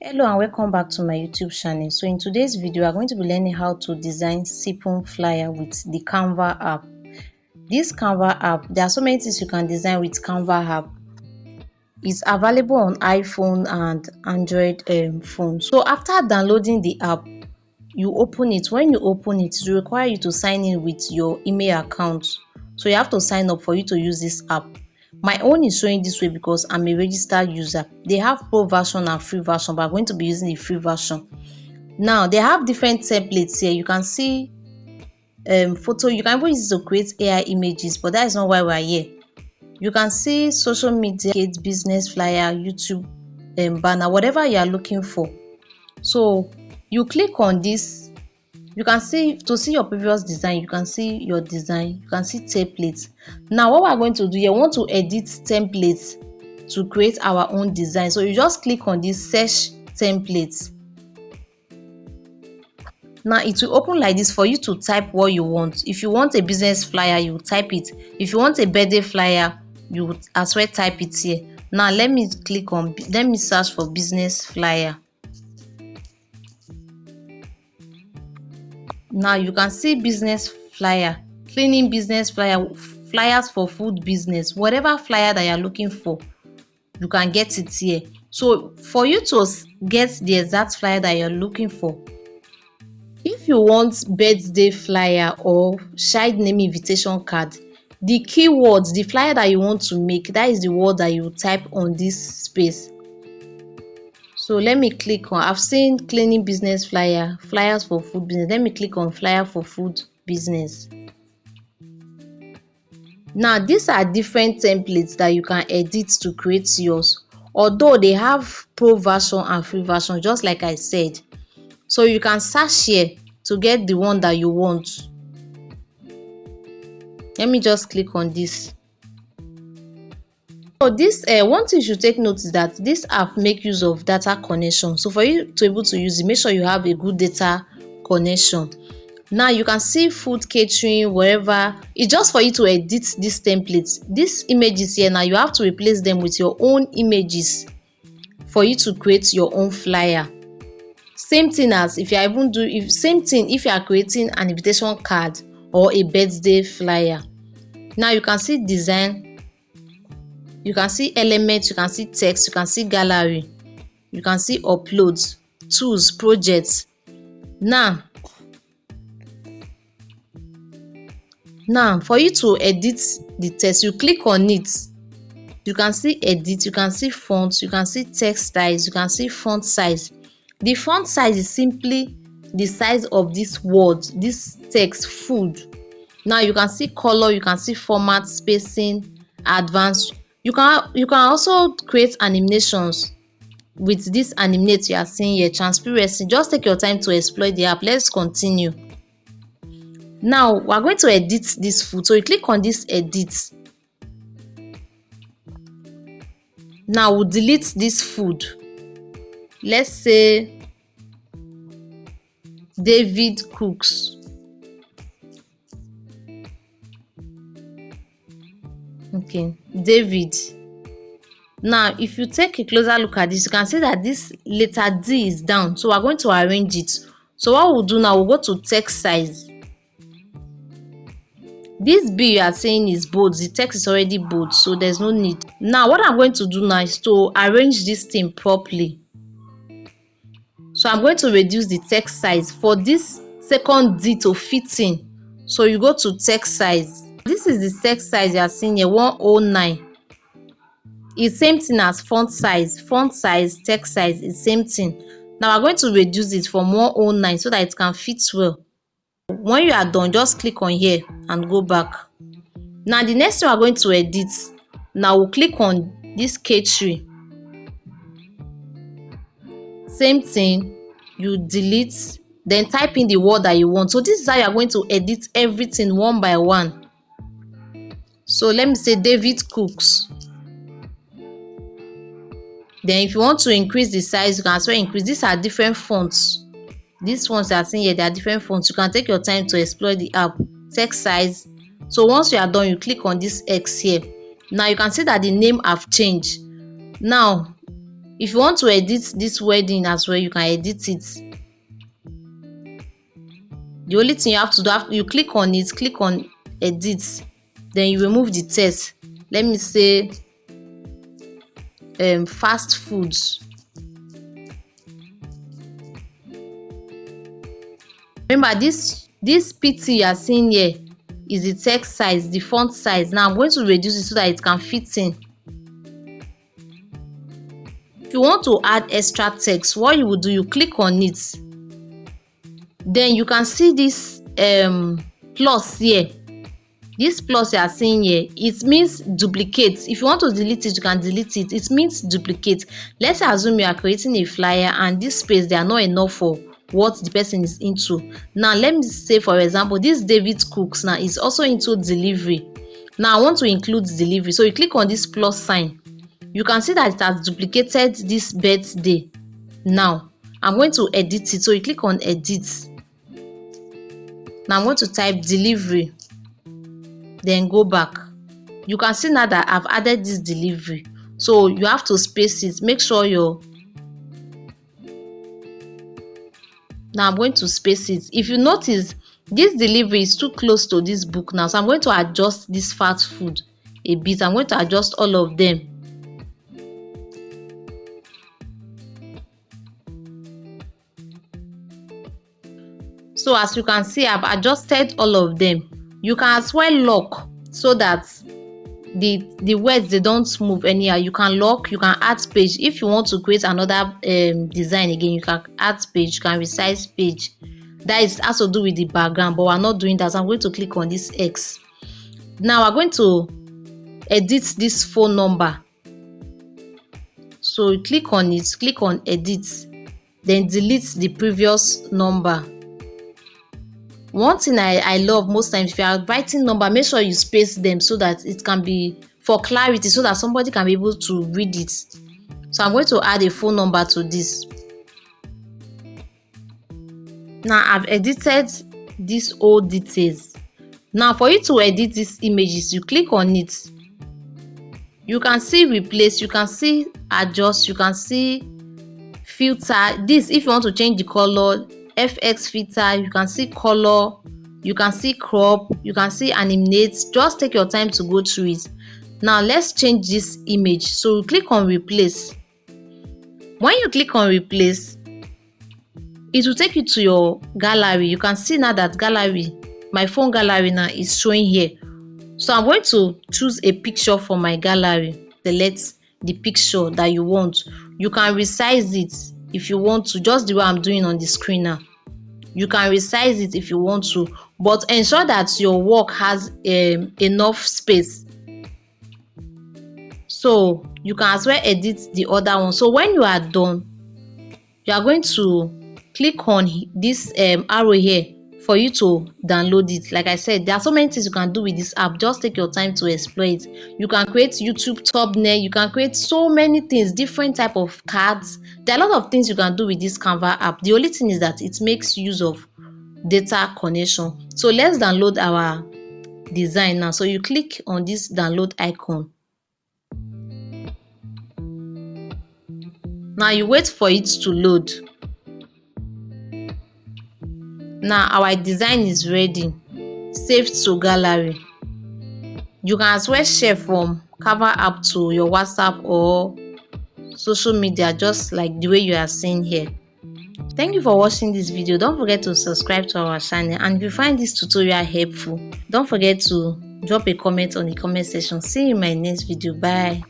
Hello and welcome back to my YouTube channel. So in today's video, we are going to be learning how to design Sipun flyer with the Canva app. This Canva app, there are so many things you can design with Canva app. It's available on iPhone and Android phone. So after downloading the app, you open it. When you open it, it will require you to sign in with your email account. So you have to sign up for you to use this app. My own is showing this way because I'm a registered user. They have pro version and free version, but I'm going to be using the free version. Now they have different templates here. You can see photo. You can even use it to create AI images, but that is not why we are here. You can see social media, business flyer, YouTube banner, whatever you are looking for. So you click on this. You can see to see your previous design. You can see your design. You can see templates. Now what we are going to do here, we want to edit templates to create our own design. So you just click on this search templates. Now it will open like this for you to type what you want. If you want a business flyer, you type it. If you want a birthday flyer, you would as well type it here. Now let me search for business flyer. Now you can see business flyer, cleaning business flyer, flyers for food business, whatever flyer that you're looking for, you can get it here. So for you to get the exact flyer that you're looking for, if you want birthday flyer or child name invitation card, the keywords, the flyer that you want to make, that is the word that you type on this space. So let me click on, I've seen cleaning business flyer, flyers for food business. Let me click on flyer for food business. Now these are different templates that you can edit to create yours. Although they have pro version and free version, just like I said. So you can search here to get the one that you want. Let me just click on this. So this one thing you should take note is that this app make use of data connection. So for you to be able to use it, make sure you have a good data connection. Now you can see food catering wherever. It's just for you to edit these templates. These images here, now you have to replace them with your own images for you to create your own flyer. Same thing as if you are if you are creating an invitation card or a birthday flyer. Now you can see design. You can see elements, you can see text, you can see gallery, you can see uploads, tools, projects. Now for you to edit the text, you click on it. You can see edit, you can see fonts, you can see text size, you can see font size. The font size is simply the size of this word, this text, food. Now you can see color, you can see format, spacing, advanced. You can also create animations with this animate you are seeing here, transparency. Just take your time to exploit the app. Let's continue. Now we are going to edit this food. So you click on this edit. Now we'll delete this food. Let's say David cooks. Okay, David. Now if you take a closer look at this, you can see that this letter D is down, so we're going to arrange it. So what we'll do now, we'll go to text size. This B you are saying is bold, the text is already bold, so there's no need. Now what I'm going to do now is to arrange this thing properly. So I'm going to reduce the text size for this second D to fit in. So you go to text size. This is the text size you are seeing here, 109. It's same thing as font size, text size is same thing. Now we're going to reduce it from 109 so that it can fit well. When you are done, just click on here and go back. Now the next thing we're going to edit. Now we'll click on this K3. Same thing, you delete, then type in the word that you want. So this is how you are going to edit everything one by one. So let me say David cooks. Then if you want to increase the size, you can as well increase. These are different fonts. These ones you are seeing here, they are different fonts. You can take your time to explore the app. Text size. So once you are done, you click on this X here. Now you can see that the name have changed. Now If you want to edit this wedding as well, you can edit it. The only thing you have to do, you click on it, click on edit, then you remove the text. Let me say fast foods. Remember, this PT you are seeing here is the text size, the font size. Now I'm going to reduce it so that it can fit in. If you want to add extra text, what you will do, you click on it, then you can see this plus here. This plus you are seeing here, it means duplicate. If you want to delete it, you can delete it. It means duplicate. Let's assume you are creating a flyer and this space, they are not enough for what the person is into. Now let me say, for example, this David Cooks now is also into delivery. Now I want to include delivery, so you click on this plus sign. You can see that it has duplicated this birthday. Now I'm going to edit it, so you click on edit. Now I'm going to type delivery, then go back. You can see now that I've added this delivery, so you have to space it. Make sure you're now I'm going to space it. If you notice, this delivery is too close to this book now, so I'm going to adjust this fast food a bit. I'm going to adjust all of them. So as you can see, I've adjusted all of them. You can as well lock so that the words, they don't move anyhow. You can lock, you can add page. If you want to create another design again, you can add page, you can resize page. That is has to do with the background, but we're not doing that. So I'm going to click on this X. Now we're going to edit this phone number. So you click on it, click on edit, then delete the previous number. One thing I love most times, if you are writing number, make sure you space them so that it can be for clarity, so that somebody can be able to read it. So I'm going to add a phone number to this. Now I've edited these old details. Now for you to edit these images, you click on it. You can see replace, you can see adjust, you can see filter. This, if you want to change the color, FX filter, you can see color, you can see crop, you can see animate. Just take your time to go through it. Now let's change this image. So you click on replace. When you click on replace, it will take you to your gallery. You can see now that gallery, my phone gallery now is showing here. So I'm going to choose a picture for my gallery. Select the picture that you want. You can resize it if you want to, just the way I'm doing on the screen now. You can resize it if you want to, but ensure that your work has enough space. So you can as well edit the other one. So when you are done, you are going to click on this arrow here for you to download it. Like I said, there are so many things you can do with this app. Just take your time to explore it. You can create YouTube thumbnail, you can create so many things, different type of cards. There are a lot of things you can do with this Canva app. The only thing is that it makes use of data connection. So let's download our design now. So you click on this download icon. Now you wait for it to load. Now our design is ready. Save to gallery. You can as well share from Canva app to your WhatsApp or social media, just like the way you are seeing here. Thank you for watching this video. Don't forget to subscribe to our channel, and if you find this tutorial helpful, don't forget to drop a comment on the comment section. See you in my next video. Bye.